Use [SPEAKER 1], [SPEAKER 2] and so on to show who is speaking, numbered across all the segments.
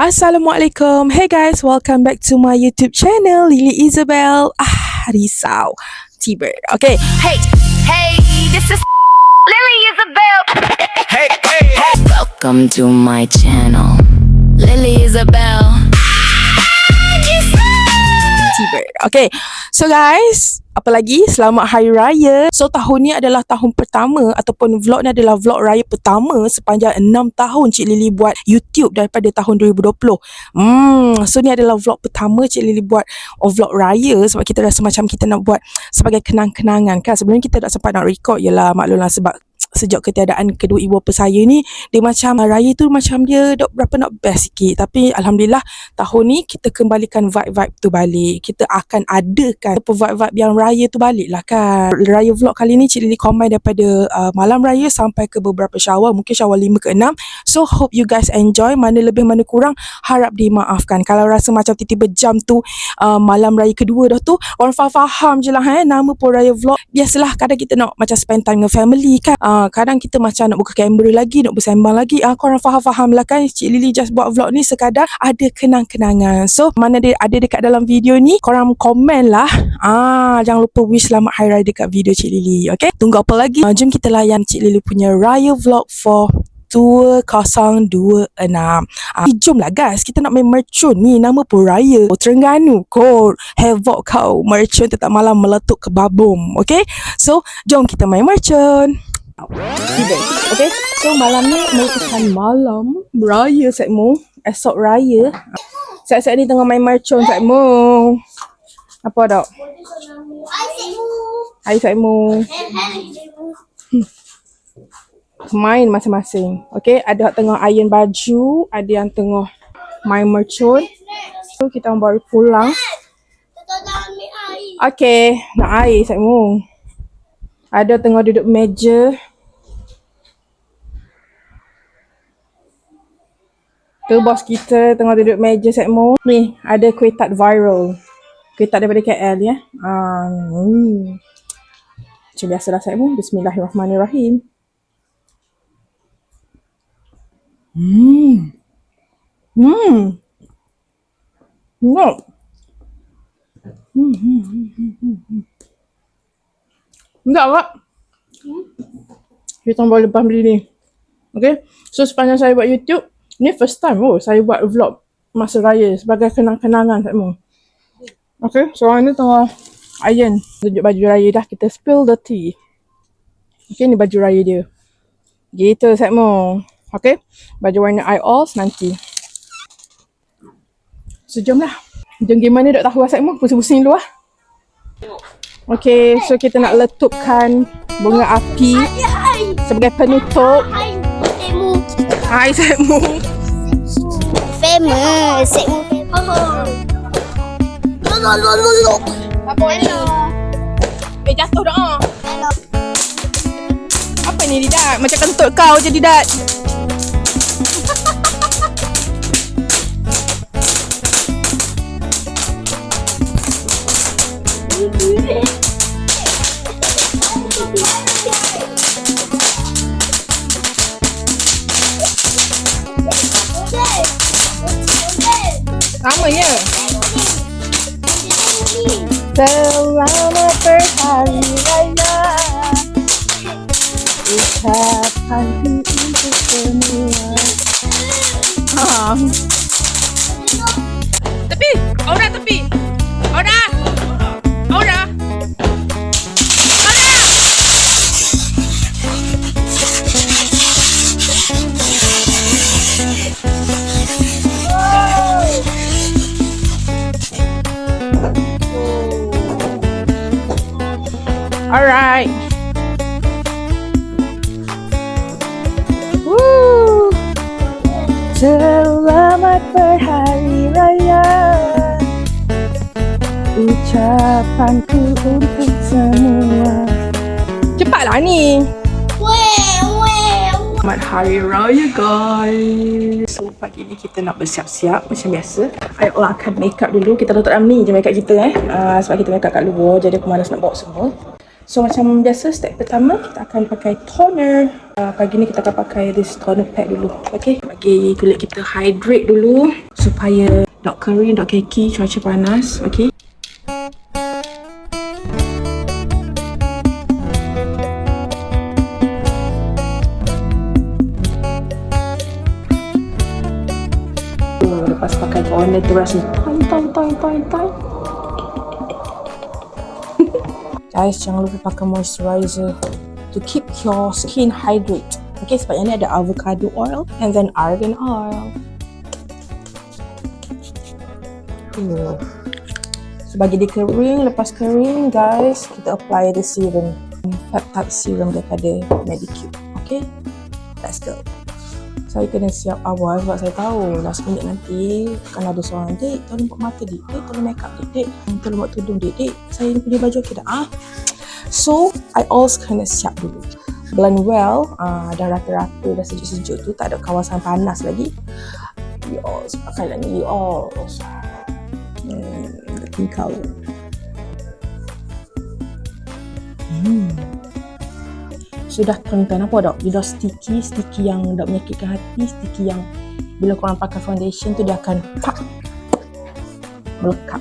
[SPEAKER 1] Assalamualaikum. Hey guys, welcome back to my YouTube channel, Lily Isabel. Risau. T-Bird. Okay.
[SPEAKER 2] Hey, this is Lily Isabel.
[SPEAKER 3] Hey.
[SPEAKER 2] Welcome to my channel, Lily Isabel.
[SPEAKER 1] T-Bird. Okay. So guys, apa lagi? Selamat Hari Raya. So tahun ni adalah tahun pertama ataupun vlog ni adalah vlog raya pertama sepanjang 6 tahun Cik Lily buat YouTube daripada tahun 2020. So ni adalah vlog pertama Cik Lily buat vlog raya sebab kita rasa macam kita nak buat sebagai kenang-kenangan kan. Sebelum ni kita tak sempat nak record, yelah maklumlah sebab sejak ketiadaan kedua ibu bapa saya ni, dia macam raya tu macam dia berapa nak best sikit. Tapi Alhamdulillah tahun ni kita kembalikan vibe-vibe tu balik. Kita akan adakan vibe-vibe yang raya tu balik lah kan. Raya vlog kali ni Cik Lily combine daripada malam raya sampai ke beberapa syawal, mungkin syawal 5 ke 6. So hope you guys enjoy. Mana lebih mana kurang harap dimaafkan kalau rasa macam tiba-tiba jam tu malam raya kedua dah tu orang faham je lah nama pun raya vlog. Biasalah kadang kita nak macam spend time dengan family kan. Kadang kita macam nak buka kamera lagi, nak bersembang lagi. Korang faham lah kan, Cik Lily just buat vlog ni sekadar ada kenang-kenangan. So mana dia ada dekat dalam video ni, korang komen lah. Jangan lupa wish selamat Hari Raya dekat video Cik Lily. Okay, tunggu apa lagi? Jom kita layan Cik Lily punya raya vlog for 2026. Jomlah guys, kita nak main mercun ni. Nama pun raya Terengganu kot. Havoc kau. Mercun tetap malam meletup ke babum. Okay, so jom kita main mercun. Okay, so malam ni merupakan malam raya Sekmo. Esok raya. Saat-saat ni tengah main mercun Sekmo. Apa tak? Hai Sekmo. Main masing-masing. Okay, ada yang tengah iron baju, ada yang tengah main mercun. So kita baru pulang. Okay, nak air Sekmo. Ada tengah duduk meja. Tu bos kita tengah duduk meja Sekmo. Ni ada kuih tart viral. Kuih tart daripada KL ya. Macam biasalah Sekmo. Bismillahirrahmanirrahim. No. Enggak Kak. Kita baru lepas beli ni. Okay, so sepanjang saya buat YouTube, ni first time saya buat vlog masa raya sebagai kenang-kenangan semua. Okay, so orang ni tengah iron. Tunjuk baju raya dah, kita spill the tea. Okay, ni baju raya dia. Gitu semua. Okay, baju warna IOS nanti. So jomlah. Jom gimana dok tahu semua, pusing-pusing dulu lah. Okay, so kita nak letupkan bunga api sebagai penutup. Hai Sekmo.
[SPEAKER 4] Famous. Sekmo.
[SPEAKER 1] Apa hello? Jatuh dah.
[SPEAKER 4] Hello.
[SPEAKER 1] Apa ni Didat? Macam kentut kau je Didat. Sama ya. Selamat berhari raya. Ucapan untuk semua. Tepi, Aura tepi. Aura. Alright. Woo. Selamat berhari raya. Ucapanku untuk semua. Cepatlah ni. Selamat Hari Raya guys. So pagi ni kita nak bersiap-siap macam biasa. I akan make up dulu. Kita letak dalam ni je make up kita Sebab kita make up kat luar, jadi aku malas nak bawa semua. So macam biasa, step pertama kita akan pakai toner. Pagi ni kita akan pakai this toner pack dulu. Okay, bagi kulit kita hydrate dulu supaya dok kering, dok keki, cuaca panas. Okay. Lepas pakai toner terus ni toin. Guys, jangan lupa pakai moisturizer to keep your skin hydrate. Okay, sebab yang ni ada avocado oil and then argan oil. So bagi dia kering, lepas kering guys, kita apply the serum, peptide serum daripada Medicube. Okay, let's go. Saya kena siap awal sebab saya tahu last minute nanti akan ada seorang, "Dek, tolong buat mata dik, dek, tolong make up dik, tolong buat tudung dik, saya ni punya baju okey dah." So, I always kena siap dulu. Blend well, dah rata-rata, dah sejuk-sejuk tu, tak ada kawasan panas lagi. We always pakai lagi, we always. The pink color. Sudah tuan-tuan, apa dok? Dia dah sticky yang tak menyakitkan hati, sticky yang bila korang pakai foundation tu dia akan melekat.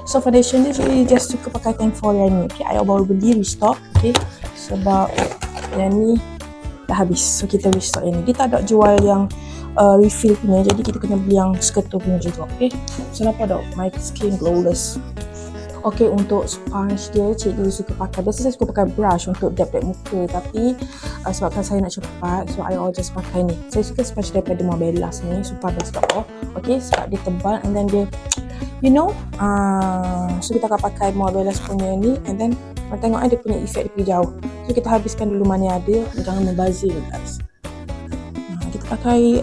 [SPEAKER 1] So foundation ni saya just suka pakai Tanforia ni. Okay, I baru beli restock. Okay, sebab yang ni dah habis. So kita restock yang ni. Dia tak ada jual yang refill punya, jadi kita kena beli yang sketul punya juga. Okay, so apa dok? My skin glowless. Okay, untuk sponge dia, cikgu suka pakai. Biasa saya suka pakai brush untuk dab-dab muka. Tapi sebabkan saya nak cepat, so I always just pakai ni. Saya suka sponge daripada Morbellas ni, super best dok. Okay, sebab dia tebal and then dia, you know, so kita akan pakai Morbellas punya ni and then tengok dia punya efek daripada jauh. So kita habiskan dulu mana yang ada, jangan membazir guys. Kita pakai,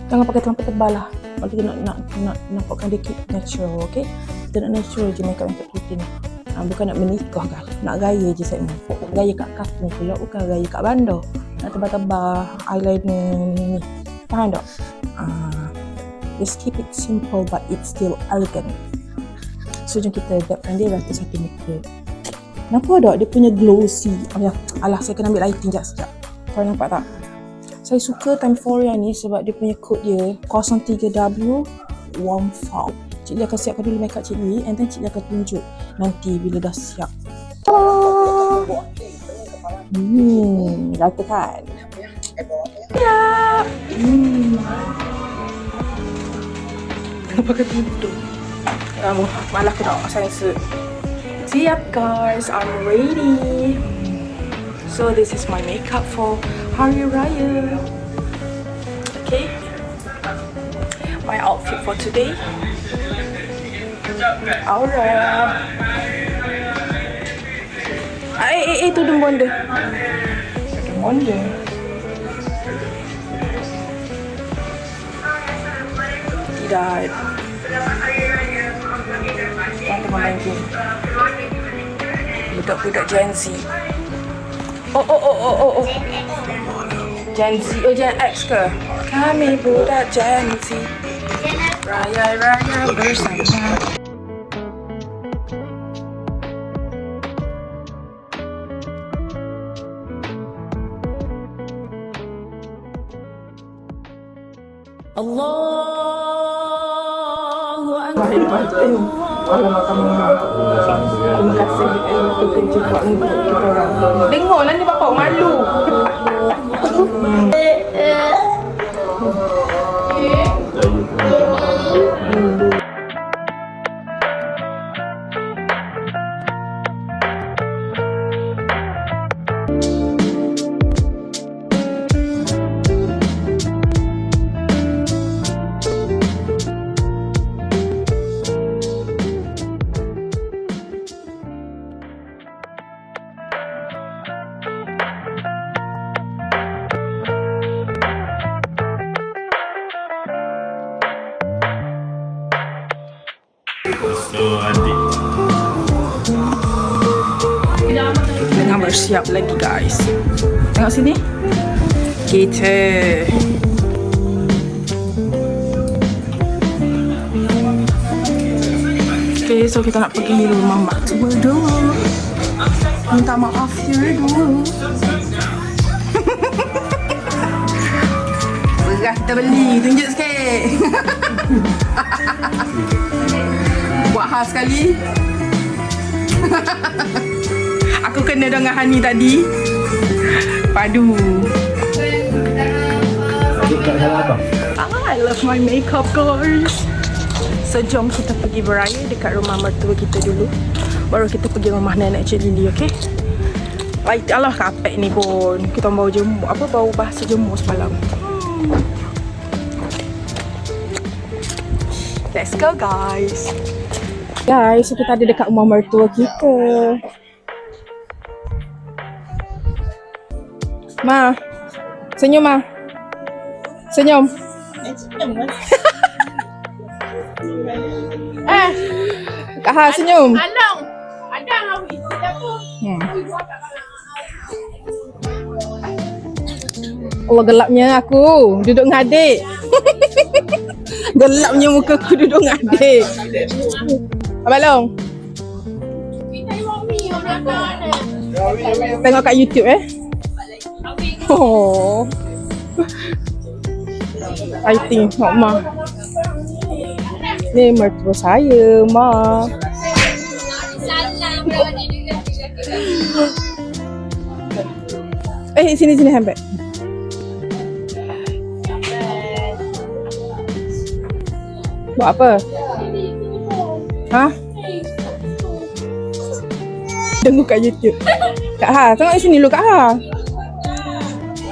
[SPEAKER 1] jangan pakai terlalu tebal lah. Kalau kita nak nampakkan dia natural, okay? Kita nak natural je makeup untuk kita ni. Bukan nak menikah kan. Nak gaya je segmen. Gaya kat kampung pula, bukan gaya kat bandar. Nak tebal-tebal eyeliner ni. Faham tak? Just keep it simple but it's still elegant. So jom kita dabkan dia rata satu muka. Nampak tak? Dia punya glossy. Alah, saya kena ambil lighting sekejap. Korang nampak tak? Saya suka Tanforia ni sebab dia punya kod dia 03W Warm Foul. Cikgu akan siapkan dulu makeup cikgu and then cikgu akan tunjuk nanti bila dah siap. Rata kan? Siap! Kena pakai tutup. Malah aku tak sensor. Siap guys, I'm ready. So this is my makeup for Hari Raya. Okay. My outfit for today. Aura. Tudung bonda. Tudung bonda. Tidak. Orang tengah main game. Budak-budak Gen Z. Oh. Gen Z, Gen X ke? Kami budak Gen Z. Raya-raya bersama. Allahu Akbar. Alamak kamu. Terima kasih untuk kerja buat untuk kita orang. Tengoklah ni bapak malu. Tengah bersiap lagi guys. Tengok sini. Kita okay, so kita nak pergi rumah mak tua dulu. Minta maaf je dulu. Beras kita beli, tunjuk sikit. Buat khas sekali. Aku kena dengan Hani tadi. Padu. I love my makeup guys. So jom kita pergi beraya dekat rumah mertua kita dulu. Baru kita pergi rumah nenek Cik Lily, okay? Baik, alah kapek ni pun. Kita bawa jemur, bawa bahasa jemur semalam. Let's go guys. Guys, so kita ada dekat rumah mertua kita. Ma, senyum Ma. Senyum. Kak Ha, senyum.
[SPEAKER 3] Alang. Ada hawi apa?
[SPEAKER 1] Allah, gelapnya aku duduk dengan adik. Gelapnya muka aku duduk dengan adik. Abang Long,
[SPEAKER 3] Kita mami orang mana?
[SPEAKER 1] tengok kat YouTube Oh. I think Mak. Ni mertua saya, Ma. Sini handbag. Buat apa? Ha? Tengok kat YouTube. Kak Ha, tengok di sini dulu Kak Ha.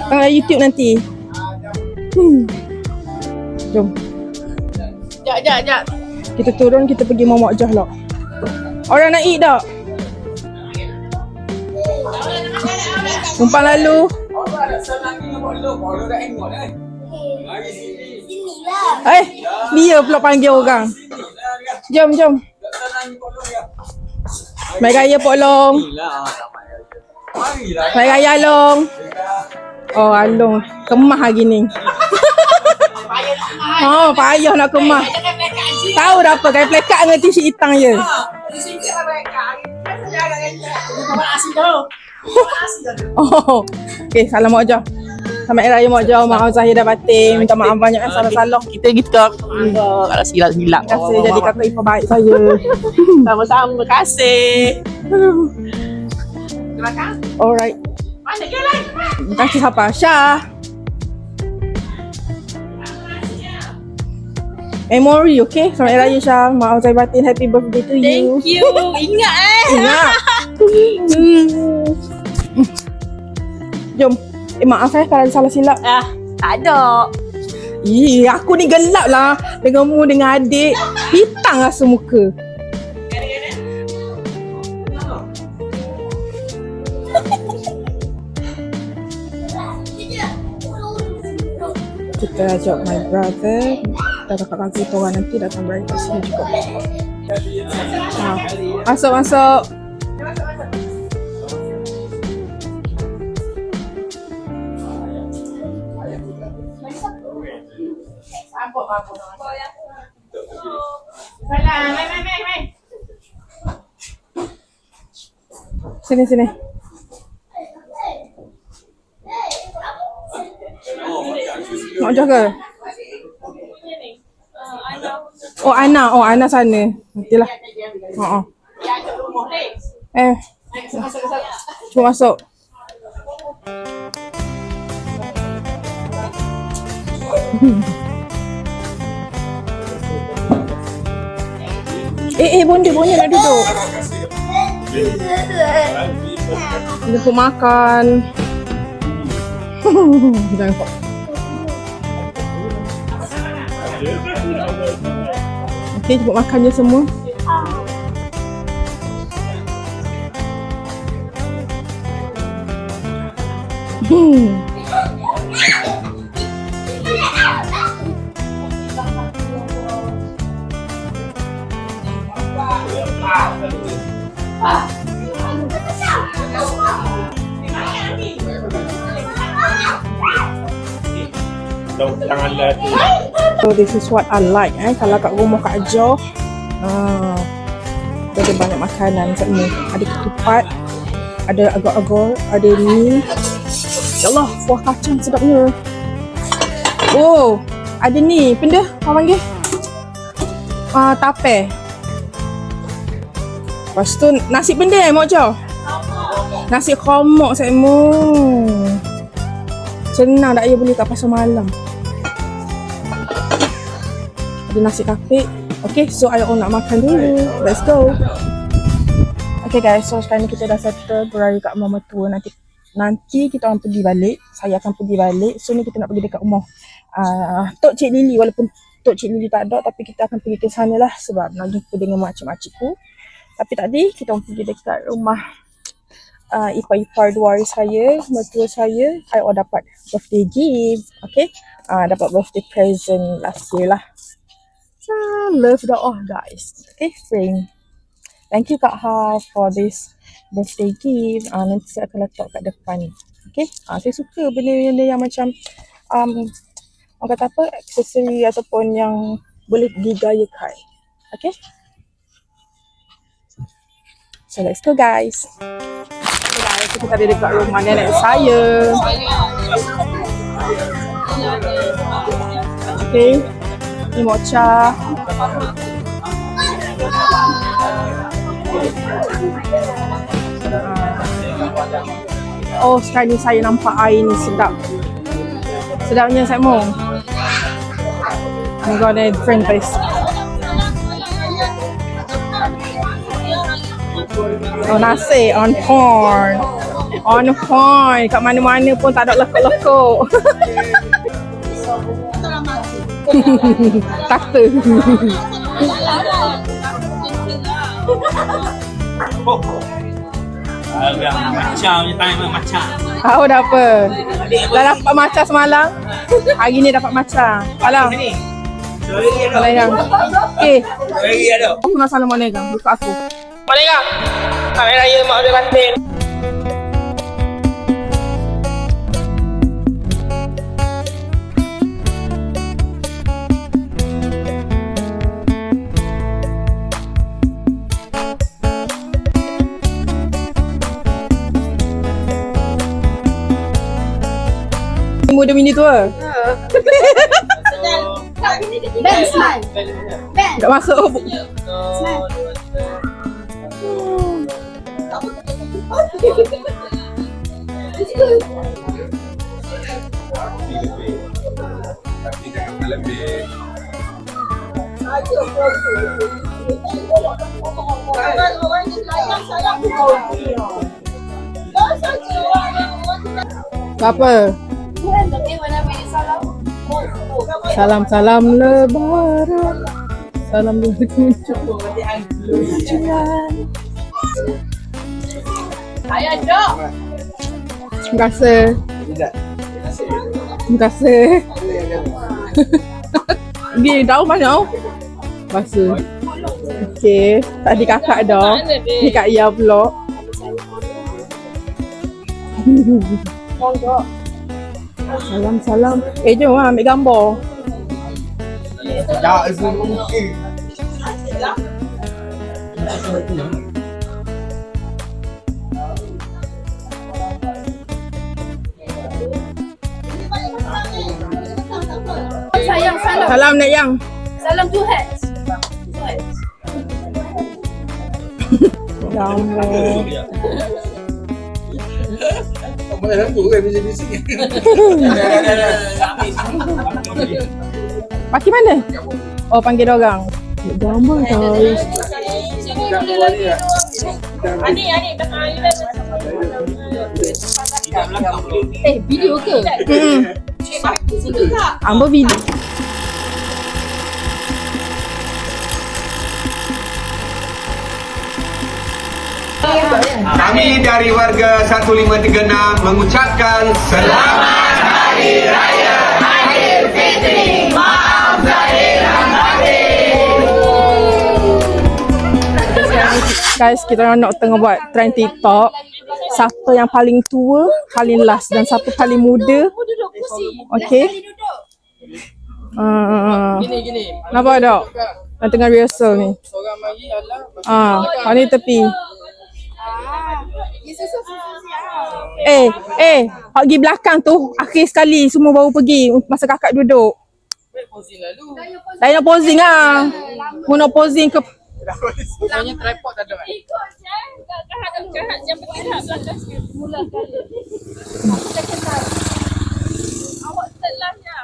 [SPEAKER 1] Tengok kat YouTube nanti. Jom.
[SPEAKER 3] Jap.
[SPEAKER 1] Kita turun, kita pergi Mamak Jah lah. Orang nak eat tak? Umpan lalu. Dia pula panggil orang. Jom. Mai raya Pok Long. Mai raya Long. Oh, Along. Kemah hari ni. Oh, payah nak kemah. Tahu dah apa, kain plekat dengan t-shirt hitam je. Oh, okay, salam Mak Jah. Selamat Hari Raya Mak Jah. Maaf Zahir dan batin. Minta maaf banyak kan, salah-salah.
[SPEAKER 3] Kita kalau silap-silap.
[SPEAKER 1] Terima kasih jadi kakak ipar baik saya.
[SPEAKER 3] Sama-sama, terima kasih. Terima kasih.
[SPEAKER 1] Alright.
[SPEAKER 3] Mana ke lain?
[SPEAKER 1] Terima kasih siapa? Syah. Memory, okay? Selamat Hari Raya Syah. Maaf Zahir batin. Happy birthday to you.
[SPEAKER 3] Thank you. Ingat
[SPEAKER 1] Ingat. Jom. Maaf kalau ada salah silap.
[SPEAKER 3] Tak ada.
[SPEAKER 1] Aku ni gelap lah. Denganmu dengan adik. Hitam rasa muka. Kita ajak my brother dan kakak kita orang nanti datang beraya kat sini juga. Masuk. Sini. Mak Jah ke? Oh, Ana sana. Nantilah. Cuma masuk. Bonda nak duduk. Jemput makan. Jangan kok. Okay, jemput makan je semua. So this is what I like kalau kat rumah Kak Jo. Ada banyak makanan kat ni. Ada ketupat, Ada agar-agar, ada ni. Ya Allah, kuah kacang sedapnya. Oh, ada ni, benda apa panggil? Tape. Lepas tu nasi benda mak Jauh. Nasi komok saya mu. Senang tak boleh kat pasar malam. Ada nasi kapik. Okay, so I nak makan dulu. Let's go. Okay guys, so sekarang ni kita dah settle beraya kat rumah mertua. Nanti kita orang pergi balik. Saya akan pergi balik. So ni kita nak pergi dekat rumah Tok Cik Lily. Walaupun Tok Cik Lily tak ada, tapi kita akan pergi ke sana lah sebab nak jumpa dengan makcik-makcikku. Tapi tadi kita orang pergi dekat rumah ipar-ipar dua saya, mertua saya. I dapat birthday gift. Okay, dapat birthday present last year lah. So, love doa guys. Okay, friend. Thank you Kak Ha for this birthday gift. Nanti saya akan letak kat depan. Okay, saya suka benda-benda yang macam orang kata apa, aksesori ataupun yang boleh digayakan. Okay, so let's go guys. So guys, kita ada dekat rumah nenek saya. Okay, ni mocha. Oh, sekarang ni saya nampak air ni sedap. Sedapnya saya mau. I'm gonna different place. Oh, nasi on point. On point. Kat mana-mana pun tak ada lekuk-lekuk. Takta.
[SPEAKER 4] Macam je time macam.
[SPEAKER 1] Tahu dah apa? Dah dapat macam semalam. Hari ni dapat macam. Alam. Kalau yang. Okay. Aku nak salam Assalamualaikum. Buka aku.
[SPEAKER 3] Malaikum. Hari raya mak ada batin.
[SPEAKER 1] Muda mini tua.
[SPEAKER 5] Ben, smile. Ben.
[SPEAKER 1] Tak masuk. Apa? Salam-salam lebaran. Salam berkunjung.
[SPEAKER 3] Ayah jom.
[SPEAKER 1] Terima kasih. Terima kasih. Di daun mana? Basuh. Okey, tadi kakak dah. Ni Kak Ia vlog. Salam-salam. Jom lah ambil gambar.
[SPEAKER 4] Tak mungkin.
[SPEAKER 5] Sayang, salam.
[SPEAKER 1] Salam Nek Yang.
[SPEAKER 5] Salam two heads.
[SPEAKER 1] Gambar.
[SPEAKER 4] Malah tu kan bising-bising.
[SPEAKER 1] Paki mana? Oh, panggil orang. Gambar guys.
[SPEAKER 3] Ani belakang Aida.
[SPEAKER 5] Video ke?
[SPEAKER 1] Ambil video.
[SPEAKER 6] Kami dari warga 1536 mengucapkan selamat Hari Raya Aidilfitri. Maaf zahir dan batin.
[SPEAKER 1] Guys, kita orang nak tengah buat trend TikTok. Siapa yang paling tua, paling last dan siapa paling muda. Okay.
[SPEAKER 3] Gini.
[SPEAKER 1] Nampak tak? Yang tengah rehearsal ni.
[SPEAKER 3] Seorang mari alam.
[SPEAKER 1] Ni tepi. Hak pergi belakang tu akhir sekali semua baru pergi masa kakak duduk. Dah nak posing lah. Mu nak posing ke
[SPEAKER 3] Sebenarnya tripod tak ada. Ikut je. Kahat yang penting tak belakang sikit. Mula kali. Awak telahnya.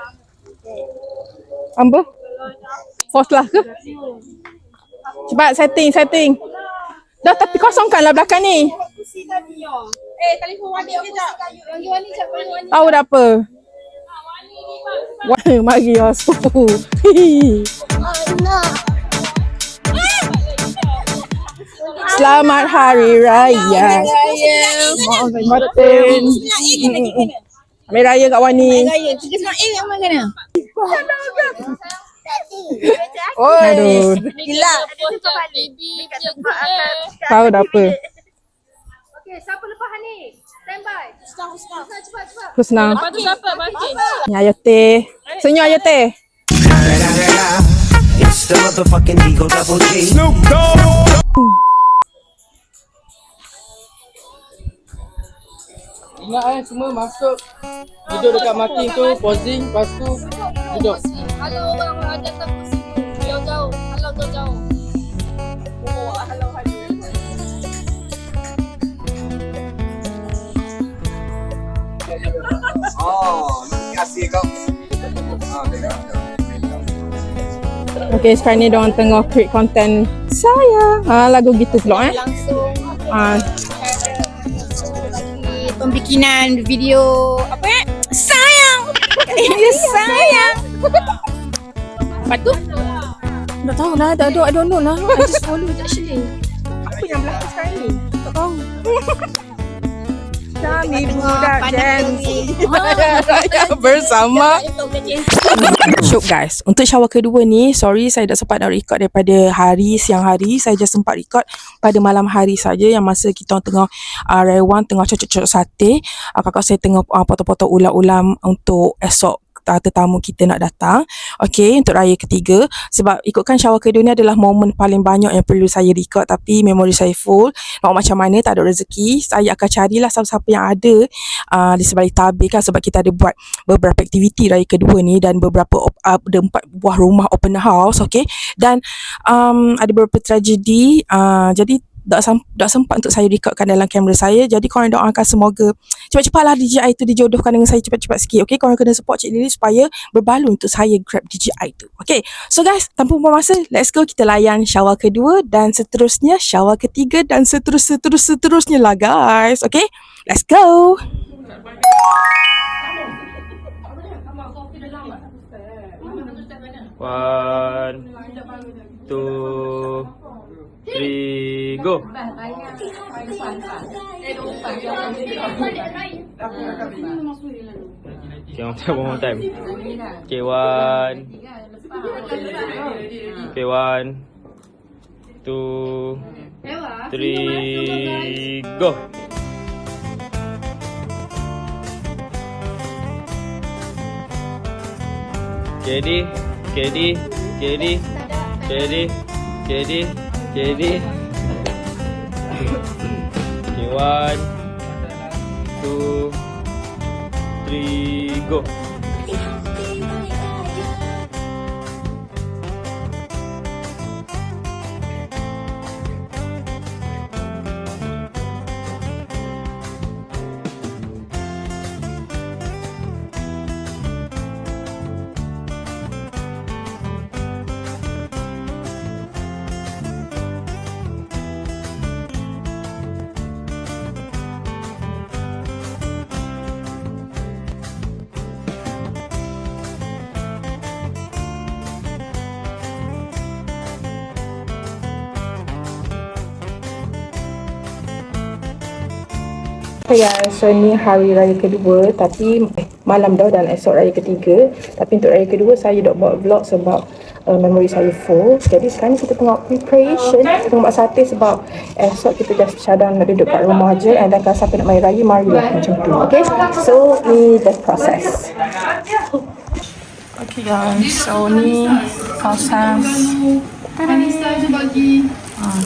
[SPEAKER 1] apa? Force lah ke? Cepat setting. Dah tapi kosongkanlah belakang ni.
[SPEAKER 3] Telefon Wani kejap. Wani jap.
[SPEAKER 1] Tahu dah apa?
[SPEAKER 3] Wani ni bang.
[SPEAKER 1] Wah, mari ya sepupu. Selamat Hari Raya. Martin. Hari Raya kat Wani. Aduh.
[SPEAKER 3] Gila. Baby
[SPEAKER 1] Tahu dah apa?
[SPEAKER 5] Okay, siapa lepas ni? Stand by. Cepat.
[SPEAKER 1] Husna.
[SPEAKER 3] Lepas tu siapa bangkit?
[SPEAKER 1] Ni Ayah Teh. Senyum Ayah Teh.
[SPEAKER 7] It's the motherfucking Eagle Double G.
[SPEAKER 3] Ingat semua masuk. Duduk dekat marking tu, posing, lepas tu duduk.
[SPEAKER 5] Kalau orang datang kursi tu, jauh-jauh. Kalau jauh-jauh.
[SPEAKER 6] Oh, kasih kau.
[SPEAKER 1] Okay, sekarang ni diorang tengah create content saya. Lagu gitu vlog
[SPEAKER 5] Langsung
[SPEAKER 1] Ah,
[SPEAKER 5] lagi pembikinan video apa ya? Sayang. Sayang.
[SPEAKER 1] Lepas tu? Tak tahu lah, I don't know lah. I just follow je actually. Apa yang berlaku sekarang ni? Tak tahu. Kami budak Gen Z Raya bersama. Syuk guys, untuk shower kedua ni, sorry saya tak sempat nak record daripada siang hari. Saya just sempat record pada malam hari saja, yang masa kita tengah Raiwan tengah cocok-cocok sate. Kakak saya tengah potong-potong ulam-ulam untuk esok tetamu kita nak datang. Okay, untuk raya ketiga. Sebab ikutkan shower kedua ni adalah momen paling banyak yang perlu saya record, tapi memori saya full. Nak macam mana, tak ada rezeki. Saya akan carilah siapa-siapa yang ada di sebalik tabir kan, sebab kita ada buat beberapa aktiviti raya kedua ni, dan beberapa ada 4 buah rumah open house. Okay, dan ada beberapa tragedi. Jadi tak sempat untuk saya recordkan dalam kamera saya. Jadi korang doakan semoga cepat-cepatlah DJI tu dijodohkan dengan saya cepat-cepat sikit. Okay, korang kena support Cik Lily supaya berbaloi untuk saya grab DJI tu. Okay, so guys, tanpa buang masa, let's go, kita layan shower kedua dan seterusnya shower ketiga dan seterusnya lah guys. Okay, let's go.
[SPEAKER 4] One, two, three, go. Okay, one more time. Okay, one, two, three, go. Steady. Okay, one, two, three, go.
[SPEAKER 1] Okay guys, so ni hari raya kedua, tapi malam dah dan esok raya ketiga. Tapi untuk raya kedua saya dah buat vlog sebab memori saya full. Jadi sekarang kita tengok preparation, kita tengok buat sate sebab esok kita just cadang nak duduk kat rumah je, and dan kalau siapa nak main raya, marilah macam tu. Okay, so ni the process. Okay guys, so ni proses.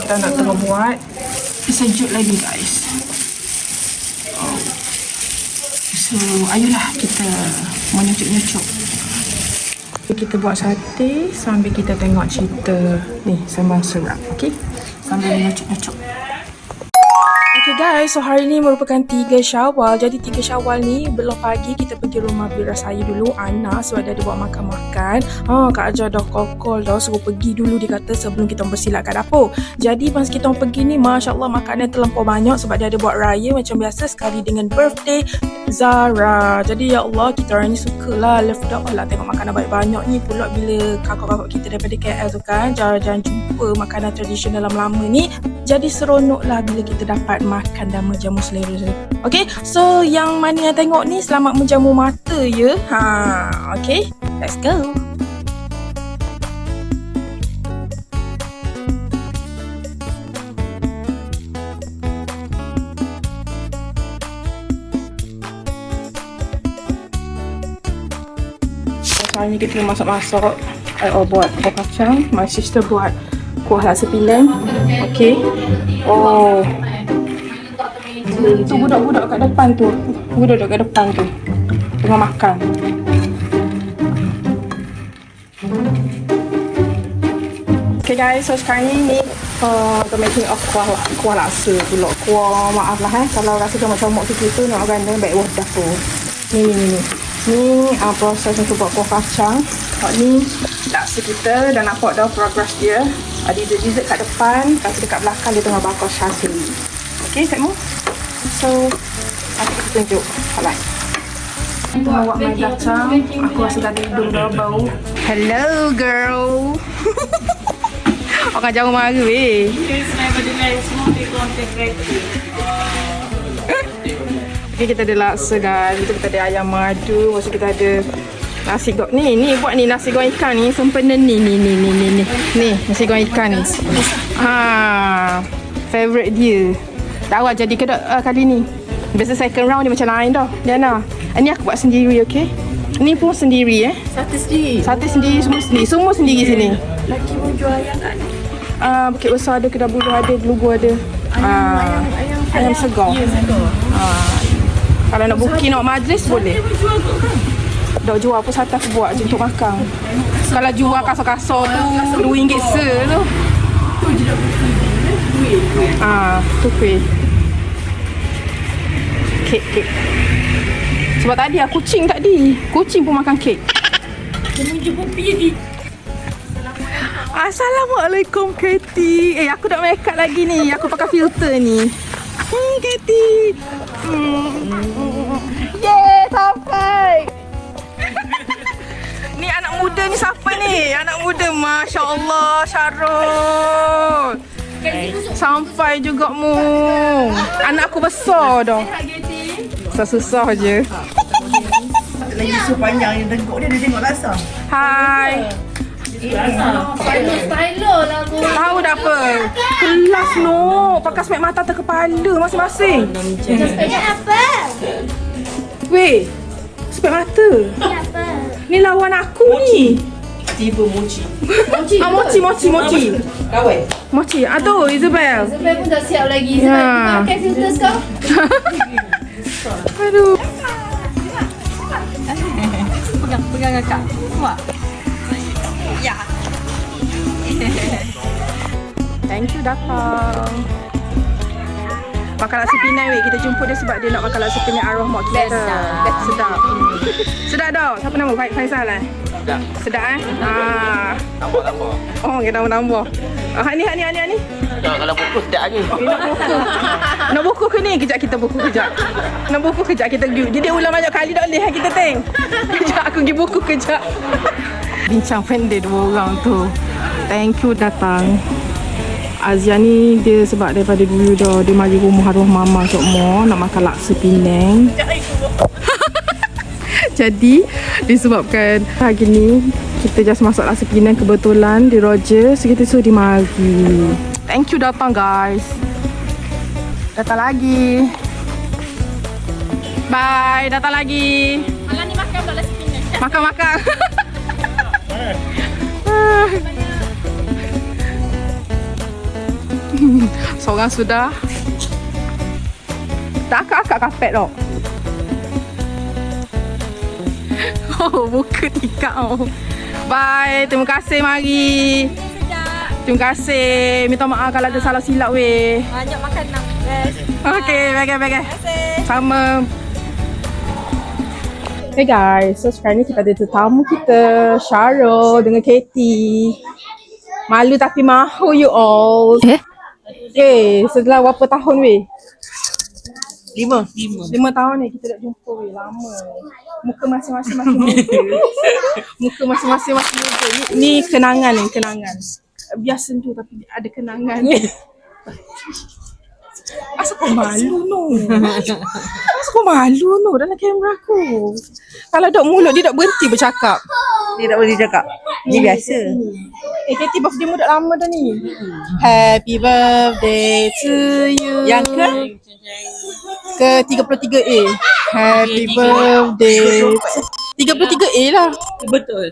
[SPEAKER 1] Kita nak tengah buat. Sejuk lagi guys. So, ayolah kita menyucuk-nyucuk. Kita buat sate sambil kita tengok cerita ni sambal serap. Okay, sambil menyucuk-nyucuk. Okay guys, so hari ni merupakan 3 Syawal. Jadi 3 Syawal ni belum pagi kita pergi rumah bira saya dulu, Ana, sebab dia ada buat makan-makan. Kak Ajar dah call dah suruh pergi dulu, dia kata, sebelum kita bersilat kat dapur. Jadi masa kita pergi ni, Masya Allah makanan terlampau banyak sebab dia ada buat raya macam biasa sekali dengan birthday Zara. Jadi ya Allah, kita orang ni sukalah, love dah lah tengok makanan banyak-banyak ni pula bila kakak-kakak kita daripada KL tu kan jarang jumpa makanan tradisional lama-lama ni. Jadi seronok lah bila kita dapat makan dan menjamu selera. Okay, so yang mana yang tengok ni selamat menjamu mata ya. Okay, let's go. Hari ni kita masak-masak. Buat kuah kacang. My sister buat kuah nasi Penang. Okay. Oh. Tu budak-budak kat depan tu. Budak-budak kat depan tu. Tengah makan. Okay guys, so sekarang ni the making of kuah laksa pula. Kuah, maaf lah kalau rasa comok-comok sikit tu nak ganda baik wadah tu. Ni proses untuk buat kuah kacang. Ni laksa kita dah nampak dah progress dia. Ada dessert kat depan, tapi dekat belakang dia tengah bakar syazli. Okay, sekmu. So, nanti kita tunjuk highlight. Kita buat main kacang. Aku rasa dah ada hidung dah bau. Hello girl. Orang jauh marah weh. Okay, kita ada laksa kan. Kita ada ayam madu. Lepas kita ada nasi goreng. Ni buat ni nasi goreng ikan ni sempena ni. Ni nasi goreng ikan ni. Favorite dia. Tak awak jadi ke tak kali ni? Biasa second round dia macam lain dah. Diana. Ni aku buat sendiri, okey? Ni pun sendiri Sate sendiri, semua sendiri sini.
[SPEAKER 3] Laki pun jual ayam tak ada.
[SPEAKER 1] Bukit Besar ada, Kedah Buluh ada, Gelugu ada. Ayam segar. Kalau nak booking nak majlis boleh. Dah jual pun satu aku buat je untuk makan. Kalau jual kasar-kasar tu RM2 se tu. Tu kuih. Kek. Sebab tadi aku kucing pun makan kek. Assalamualaikum Katie. Aku dah make up lagi ni. Aku pakai filter ni. Katie. Yeay, sampai. Ni anak muda ni siapa ni? Anak muda, Masya Allah, Syarul. Sampai juga mu. Anak aku besar dah. Susah je.
[SPEAKER 8] Lagi susu panjang yang tengok dia tengok laksa.
[SPEAKER 1] Hai.
[SPEAKER 5] Stylo lah bu.
[SPEAKER 1] Tahu dah apa? Kelas no. Pakai spek mata atas kepala masing-masing.
[SPEAKER 5] Speknya apa?
[SPEAKER 1] Weh, spek mata.
[SPEAKER 5] Apa?
[SPEAKER 1] Ni lawan aku ni.
[SPEAKER 8] Tiba mochi.
[SPEAKER 1] Mochi.
[SPEAKER 8] Kawan.
[SPEAKER 1] Mochi. Aduh, Isabel.
[SPEAKER 5] Sampai pun dah siap lagi.
[SPEAKER 1] Ya.
[SPEAKER 5] Pakai filter kau.
[SPEAKER 1] Aduh.
[SPEAKER 3] Pegang kakak. Buat.
[SPEAKER 1] Thank you datang. Makan laksa Penang weh. Kita jumpa dia sebab dia nak makan laksa Penang arwah mak kita. Sedap. Sedap dah. Siapa nama? Faisal lah. Sedap
[SPEAKER 6] Tambah.
[SPEAKER 1] Oh, kita tambah. Ni.
[SPEAKER 6] Kalau buku sedap lagi.
[SPEAKER 1] Nak buku ke ni? Kejap kita buku kejap. Nak buku kejap kita pergi. Dia ulang banyak kali tak boleh kita teng. Kejap aku pergi buku kejap. Bincang pendek dua orang tu. Thank you datang. Azia ni dia sebab daripada dulu dah dia mari rumah arwah mama Sokmo nak makan laksa Penang. Jadi disebabkan hari ni kita just masak laksa Penang kebetulan di Roger, so kita suruh dia mari. Thank you datang guys. Datang lagi. Bye, datang lagi.
[SPEAKER 3] Malam ni makan pula laksa Penang.
[SPEAKER 1] Makan. Seorang sudah. Tak akak-akak kapet tau. Oh, muka tikak oh. Bye. Terima kasih mari. Terima kasih. Minta maaf kalau ada salah silap weh.
[SPEAKER 3] Banyak makan nak.
[SPEAKER 1] Okay, bagai. Sama. Hey guys, so sekarang ni kita ada tetamu kita, Syarul dengan Katie. Malu tapi mahu you all. Okay, setelah berapa tahun weh? 5 tahun ni kita dah jumpa weh, lama. Muka masing-masing makin muda. Muka masing-masing makin muda. Ni kenangan. Biasa tu tapi ada kenangan. Asal kau malu no? Dalam kamera aku. Kalau duk mulut dia duk berhenti bercakap.
[SPEAKER 8] Dia tak boleh cakap. Ni biasa.
[SPEAKER 1] Katie birthday mu dah lama dah ni. Happy birthday to you.
[SPEAKER 8] Yang
[SPEAKER 1] ke 33A. Happy birthday. 33A lah.
[SPEAKER 8] Betul.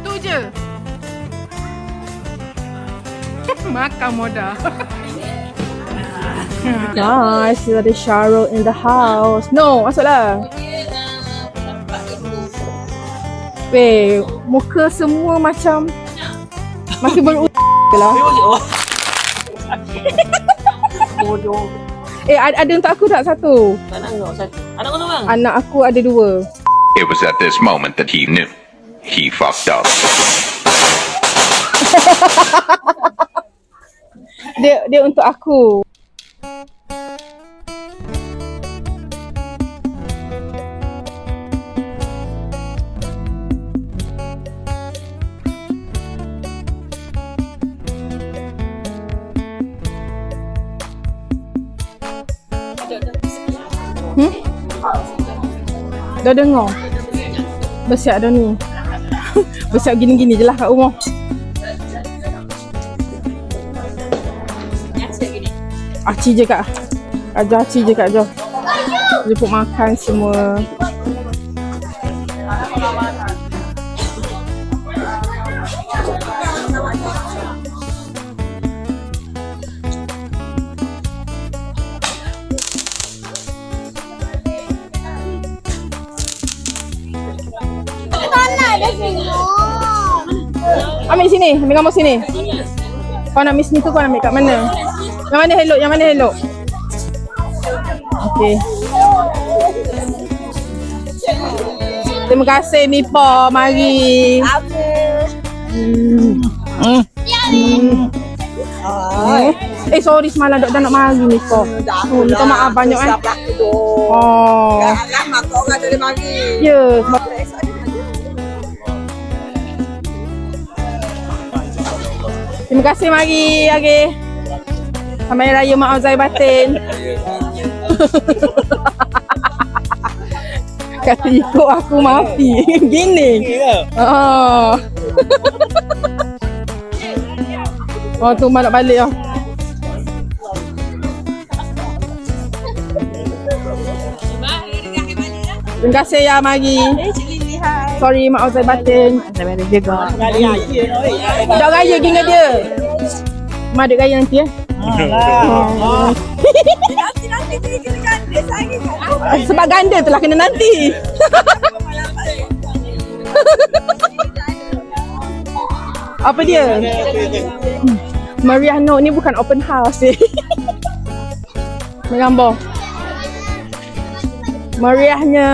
[SPEAKER 1] Tu je. Makan modal. Guys, ada Syarul in the house. No, masuklah. Weh, muka semua macam masih lah.
[SPEAKER 8] Bodoh.
[SPEAKER 1] Ada untuk aku tak satu?
[SPEAKER 8] Anak kau satu. Anak kau seorang?
[SPEAKER 1] Anak aku ada 2.
[SPEAKER 9] It was at this moment that he knew he fucked up.
[SPEAKER 1] Dia untuk aku. Dah dengar? Bersiap dah ni. Bersiap gini-gini je lah kat rumah. Aci je kak. Ajar Aci je kak, jom. Jemput makan semua. Ambil sini, ambil gambar sini. Kau nak miss ni tu kau nak ambil kat mana? Yang mana elok? Okey. Terima kasih Mipo, mari. Sorry semalam dah nak mari Mipo. Minta maaf banyak kan. Oh.
[SPEAKER 8] Lama kau orang tak ada mari.
[SPEAKER 1] Ya. Terima kasih mari. Okay. Selamat Raya Mak Zai batin. Kata ikut aku mati. Gini. Oh. Oh tu mak nak balik lah. Terima kasih ya mari. Sorry Mak Zai batin. Sampai juga. Dah raya dengan dia. Mak ada raya nanti ya. Nanti kena ganda saya. Sebab ganda tu lah kena nanti. Apa dia? Meriah no, ni bukan open house ni. Mengambil. Meriahnya.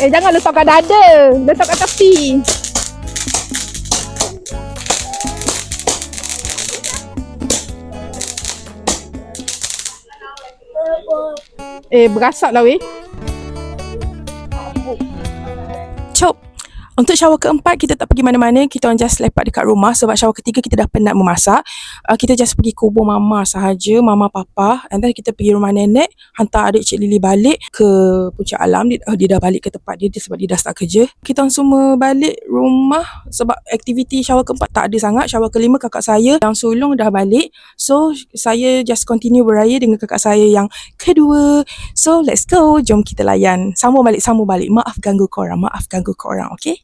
[SPEAKER 1] Jangan letak kat dada. Letak kat tepi. Berasap lah weh. Cop. Untuk shower keempat, kita tak pergi mana-mana. Kita orang just lepak dekat rumah. Sebab shower ketiga, kita dah penat memasak. Kita just pergi kubur mama sahaja, mama papa. And then kita pergi rumah nenek, hantar adik Cik Lily balik ke Puncak Alam. Dia dah balik ke tempat dia sebab dia dah start kerja. Kita orang semua balik rumah sebab aktiviti shower keempat tak ada sangat. Shower kelima, kakak saya yang sulung dah balik. So, saya just continue beraya dengan kakak saya yang kedua. So, let's go. Jom kita layan. Sambung balik. Maaf ganggu korang, okay?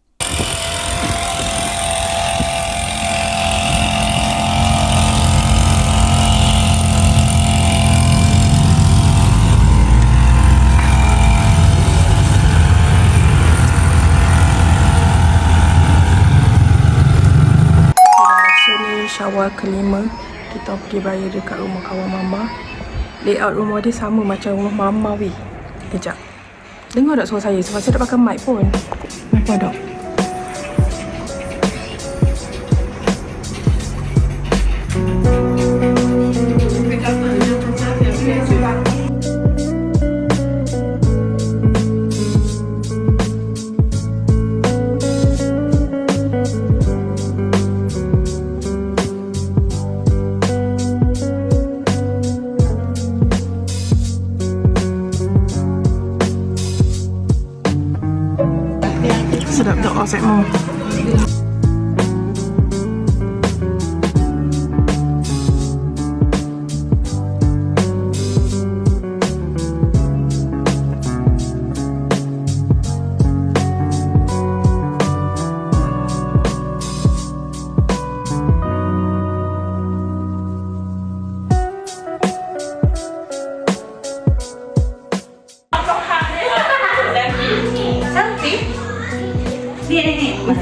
[SPEAKER 1] Shower kelima, kita pergi beraya dekat rumah kawan mama. Layout rumah dia sama macam rumah mama weh. Kejap. Dengar tak suara saya? Sebab saya tak pakai mic pun. Nampak tak? Sedap tak osek-mu?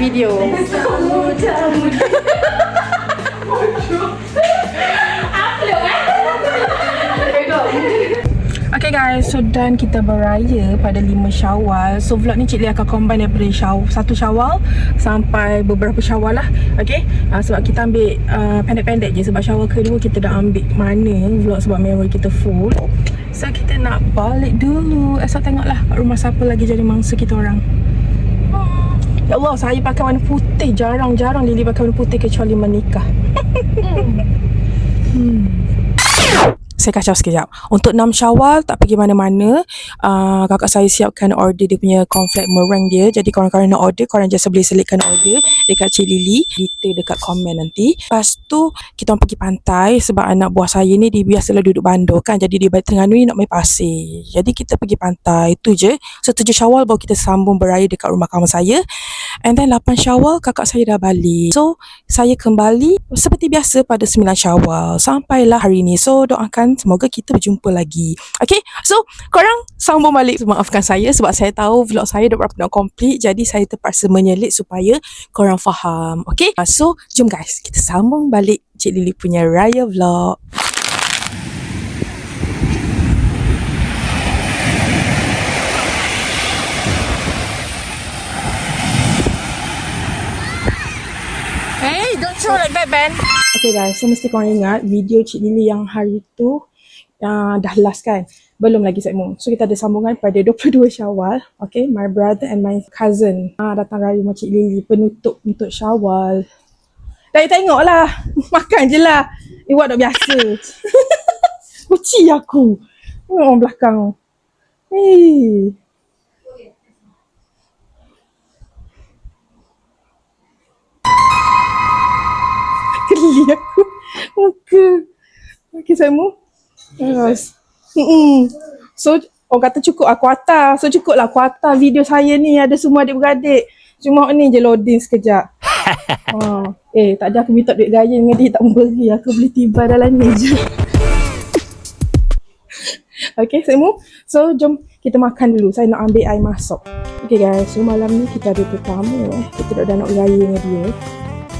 [SPEAKER 1] Video. Okay guys, so dan kita beraya pada 5 Syawal. So vlog ni Cik Lee akan combine daripada 1 Syawal sampai beberapa Syawal lah. Okay, sebab kita ambil pendek-pendek je. Sebab Syawal kedua kita dah ambil mana vlog sebab memory kita full. So kita nak balik dulu. Esok tengoklah kat rumah siapa lagi jadi mangsa kita orang. Ya Allah, saya pakai warna putih. Jarang-jarang Lily pakai warna putih kecuali menikah. Saya kacau sekejap. Untuk 6 Syawal tak pergi mana-mana. Kakak saya siapkan order dia punya cornflake meringue dia. Jadi korang-korang nak order, korang just boleh selitkan order dekat Cik Lily. Detail dekat komen nanti. Lepas tu kita orang pergi pantai sebab anak buah saya ni dia biasalah duduk bandar kan. Jadi dia balik Terengganu ni nak main pasir. Jadi kita pergi pantai. Itu je. So 7 Syawal baru kita sambung beraya dekat rumah kawan saya. And then 8 Syawal kakak saya dah balik. So saya kembali seperti biasa pada 9 Syawal sampailah hari ni. So doakan semoga kita berjumpa lagi. Okay, so korang sambung balik. Maafkan saya sebab saya tahu vlog saya dah berapa nak complete. Jadi saya terpaksa menyelit supaya korang faham. Okay, so jom guys, kita sambung balik Cik Lily punya raya vlog. Hey, don't throw like that, Ben. Okay guys, so mesti korang ingat video Cik Lily yang hari tu dah last kan? Belum lagi segmen. So kita ada sambungan pada 22 Syawal. Okay, my brother and my cousin datang raya rumah Cik Lily penutup untuk Syawal. Dah tengoklah. Makan je lah. Buat tak biasa. Uci aku. Orang belakang. Hey. Geli aku. Muka. Okay, Saimu. Yes. So, orang kata cukup lah kuota. So, cukup lah kuota video saya ni. Ada semua adik-beradik. Cuma ni je loading sekejap. Tak ada aku minta duit gaya dengan dia. Tak memberi. Aku boleh tiba dalam ni je. Okay, Saimu. So, jom kita makan dulu. Saya nak ambil air masuk. Okay guys. So, malam ni kita ada tetamu. Kita dah nak beraya dengan dia.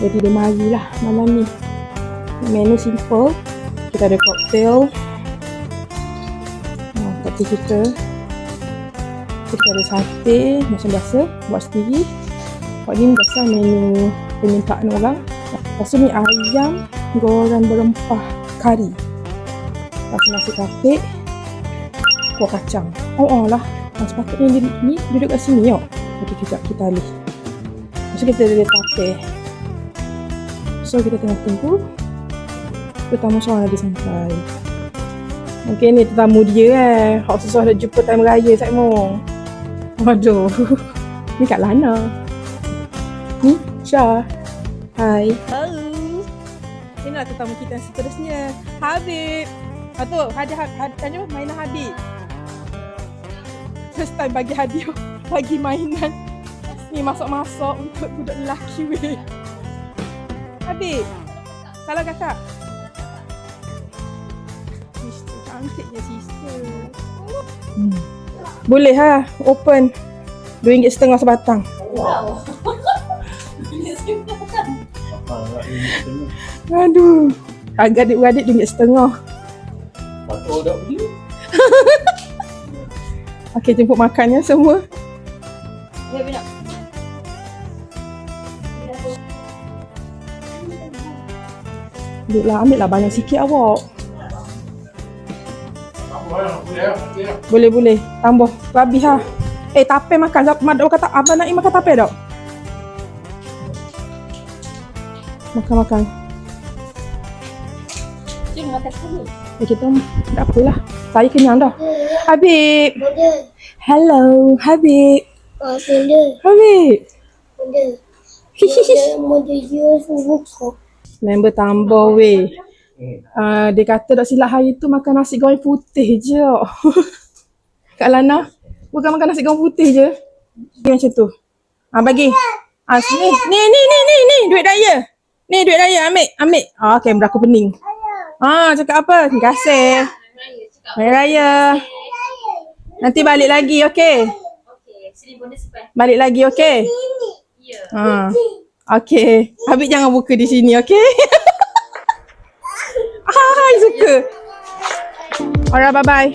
[SPEAKER 1] Jadi dia marilah malam ni. Menu simple. Kita ada cocktail. Tapi kita ada sate macam biasa. Buat sendiri. Kau ni biasa menu permintaan orang. Lepas tu ni ayam goreng berempah kari. Lepas tu nasi kapek. Kuah kacang. Lah. Sepatutnya dia ni duduk kat sini. Okay, kejap kita alih. So kita ada tape. So kita tengah tunggu tetamu seorang lagi sampai. Mungkin ni tetamu dia Hak susah nak jumpa time raya Sat Mo. Waduh. Ni Kak Lana. Ni Syah. Hai. Hello. Inilah tetamu kita yang seterusnya. Habib. Atau hadiah mainan Habib. First time bagi hadiah, bagi mainan. Ni masak-masak untuk budak lelaki weh. Habib. Salam kakak. Sister cantiknya sister. Boleh ha, open. RM2.50 sebatang. Aduh. Harga adik-beradik RM2.50.
[SPEAKER 4] Patut dah beli.
[SPEAKER 1] Okey, jemput makannya semua.
[SPEAKER 3] Ya, benar.
[SPEAKER 1] Duduklah, ambil lah banyak sikit awak. Boleh. Tambah. Habis ha. Tape makan. Abang kata Abang Naim makan tape tak? Makan.
[SPEAKER 3] Cuma makan sekali.
[SPEAKER 1] Kita tak apalah. Saya kenyang dah. Habib. Hello, Habib. Habib. Member tambah weh. Dia kata tak silap hari tu makan nasi goreng putih je. Kak Lana, bukan makan nasi goreng putih je. Dia macam tu. Bagi. Ni duit raya. Ni duit raya, ambil. Kamera aku pening. Cakap apa? Terima kasih. Hari Raya. Nanti balik lagi, okey?
[SPEAKER 3] Okey, sini bonus sepan.
[SPEAKER 1] Balik lagi, okey?
[SPEAKER 3] Ya.
[SPEAKER 1] Okey. Habis jangan buka di sini, okey? Hai, suka. Alright, bye-bye.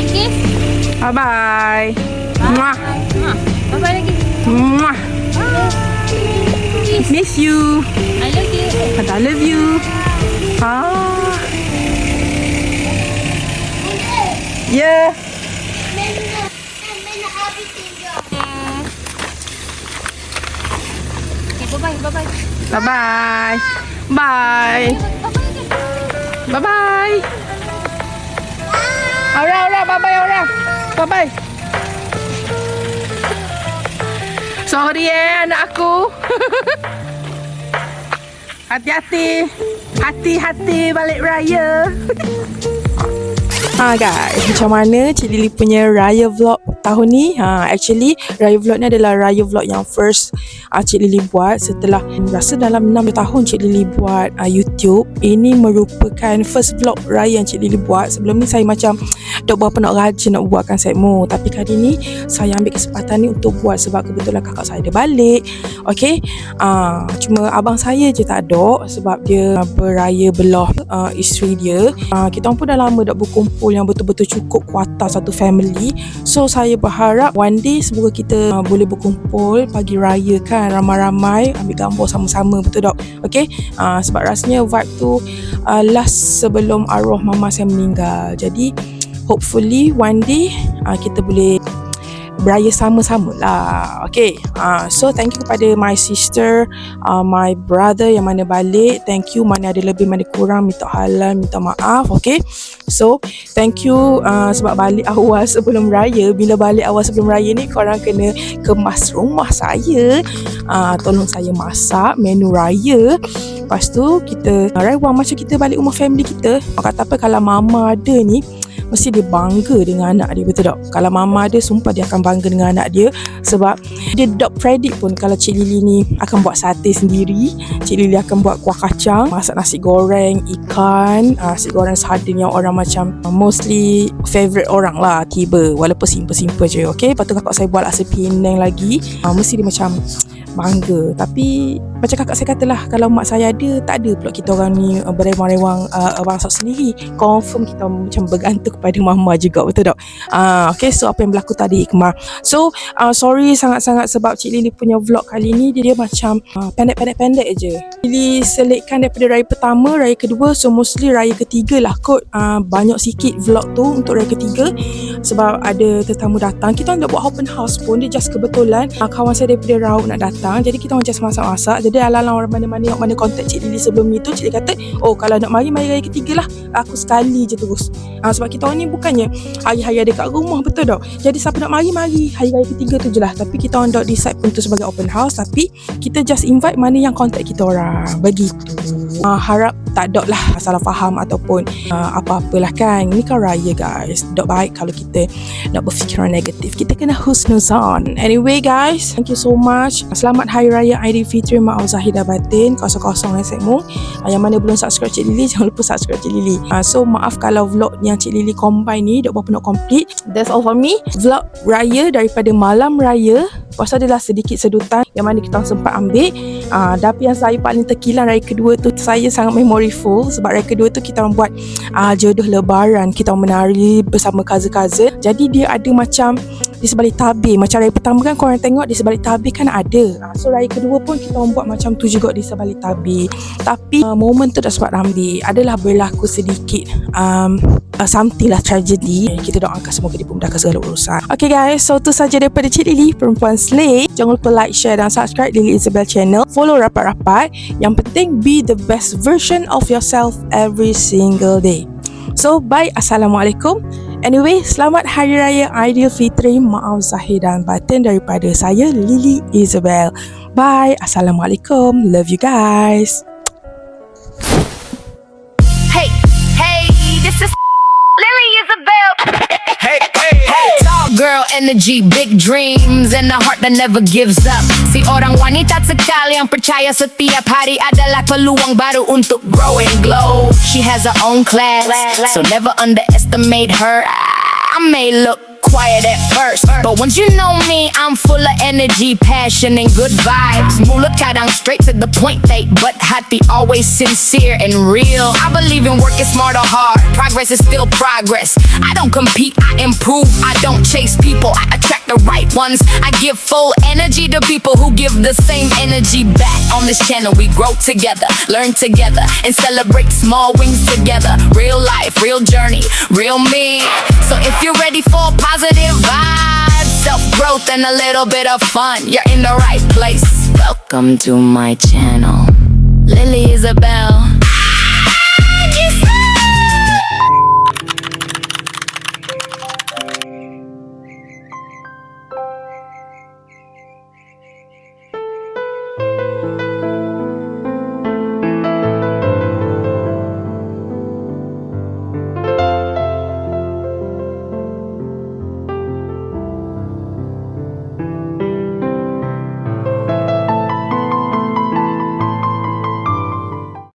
[SPEAKER 3] Okey.
[SPEAKER 1] Bye-bye. Muah.
[SPEAKER 3] Bye-bye lagi.
[SPEAKER 1] Muah. Miss you.
[SPEAKER 3] I love you.
[SPEAKER 1] I love you. Yeah.
[SPEAKER 3] Okay, bye-bye.
[SPEAKER 1] Bye-bye. Bye. Bye-bye. Aura. Bye-bye, Aura. Bye-bye. Sorry anak aku. Hati-hati. Hati-hati balik raya. Guys, macam mana Cik Lily punya raya vlog tahun ni? Actually raya vlog ni adalah raya vlog yang first Cik Lily buat setelah rasa dalam 6 tahun Cik Lily buat YouTube. Ini merupakan first vlog raya yang Cik Lily buat. Sebelum ni saya macam tak berapa nak rajin nak buatkan segmen, tapi kali ni saya ambil kesempatan ni untuk buat sebab kebetulan kakak saya ada balik. Okay, cuma abang saya je tak ada sebab dia beraya belah isteri dia. Kita pun dah lama tak berkumpul yang betul-betul cukup kuota satu family. So saya berharap one day semoga kita boleh berkumpul pagi raya kan, ramai-ramai ambil gambar sama-sama, betul tak? Okay, sebab rasanya vibe tu last sebelum arwah mama saya meninggal. Jadi hopefully one day kita boleh beraya sama-sama lah. Okay, so thank you kepada my sister, my brother yang mana balik. Thank you, mana ada lebih mana kurang, minta halal, minta maaf. Okay, so thank you sebab balik awal sebelum raya. Bila balik awal sebelum raya ni korang kena kemas rumah saya, tolong saya masak menu raya. Lepas tu kita rewang macam kita balik rumah family kita. Kata apa, kalau mama ada ni mesti dia bangga dengan anak dia, betul tak? Kalau mama dia, sumpah dia akan bangga dengan anak dia. Sebab dia tak predict pun kalau Cik Lily ni akan buat sate sendiri. Cik Lily akan buat kuah kacang, masak nasi goreng ikan, nasi goreng sardin yang orang macam mostly favourite orang lah, tiba. Walaupun simple-simple je, okay? Lepas tu kakak saya buat laksa Penang lagi. Mesti dia macam bangga. Tapi macam kakak saya katalah, kalau mak saya ada, tak ada pula kita orang ni berewang-rewang masak sendiri. Confirm kita macam bergantung daripada mama juga, betul tak? Okay, so apa yang berlaku tadi Ikmar. So sorry sangat-sangat sebab Cik Lily punya vlog kali ni dia macam pendek-pendek je. Lily selitkan daripada raya pertama, raya kedua, so mostly raya ketiga lah kot. Banyak sikit vlog tu untuk raya ketiga sebab ada tetamu datang. Kita nak buat open house pun, dia just kebetulan kawan saya daripada Raub nak datang, jadi kita orang just masak-masak. Jadi ala-ala orang mana-mana yang mana kontak Cik Lily sebelum ni tu, Cik Lily kata, oh kalau nak mari raya ketiga lah, aku sekali je terus. Sebab kita orang ni bukannya hari-hari ada kat rumah, betul tak? Jadi siapa nak mari hari raya ketiga tu je lah. Tapi kita orang tak decide pun tu sebagai open house, tapi kita just invite mana yang kontak kita orang, begitu. Harap tak ada lah salah faham ataupun apa-apalah kan. Ini kan raya guys, tak baik kalau kita nak berfikiran negatif. Kita kena husnuzan. Anyway guys, thank you so much. Selamat Hari Raya Aidilfitri, maaf zahir dan batin. Kosong-kosong resetmu. Yang mana belum subscribe Cik Lily, jangan lupa subscribe Cik Lily. So maaf kalau vlog yang Cik Lily combine ni tak berapa nak complete. That's all for me. Vlog raya daripada malam raya. Pasal adalah sedikit sedutan yang mana kita sempat ambil. Tapi yang saya paling terkilan raya kedua tu, saya sangat memoriful sebab raya kedua tu kita orang buat jodoh lebaran. Kita orang menari bersama cousin-cousin. Jadi dia ada macam di sebalik tabir. Macam raya pertama kan korang tengok di sebalik tabir kan ada. So raya kedua pun kita orang buat macam tu juga di sebalik tabir. Tapi momen tu tak sempat ambil. Adalah berlaku sedikit something lah, tragedy. Kita doakan semoga dimudahkan segala urusan. Okay guys, so tu saja daripada Cik Lily, perempuan slay. Jangan lupa like, share dan subscribe Lily Isabel channel. Follow rapat-rapat. Yang penting be the best version of yourself every single day. So bye, Assalamualaikum. Anyway, selamat Hari Raya Aidilfitri, maaf zahir dan batin daripada saya Lily Isabel. Bye, Assalamualaikum. Love you guys.
[SPEAKER 2] Hey, this is Lily Isabel. Hey, tall girl energy, big dreams, and a heart that never gives up. Si orang wanita tekal yang percaya setiap hari adalah peluang baru untuk grow and glow. She has her own class, so never underestimate her. I may look quiet at first, but once you know me, I'm full of energy, passion, and good vibes. Mulut kadang straight to the point, fake, but hati always sincere and real. I believe in working smart or hard. Progress is still progress. I don't compete, I improve. I don't chase people, I attract the right ones. I give full energy to people who give the same energy back. On this channel, we grow together, learn together, and celebrate small wins together. Real life, real journey, real me. So if you're ready for positive vibes, self-growth, and a little bit of fun, you're in the right place. Welcome to my channel, Lily Isabel.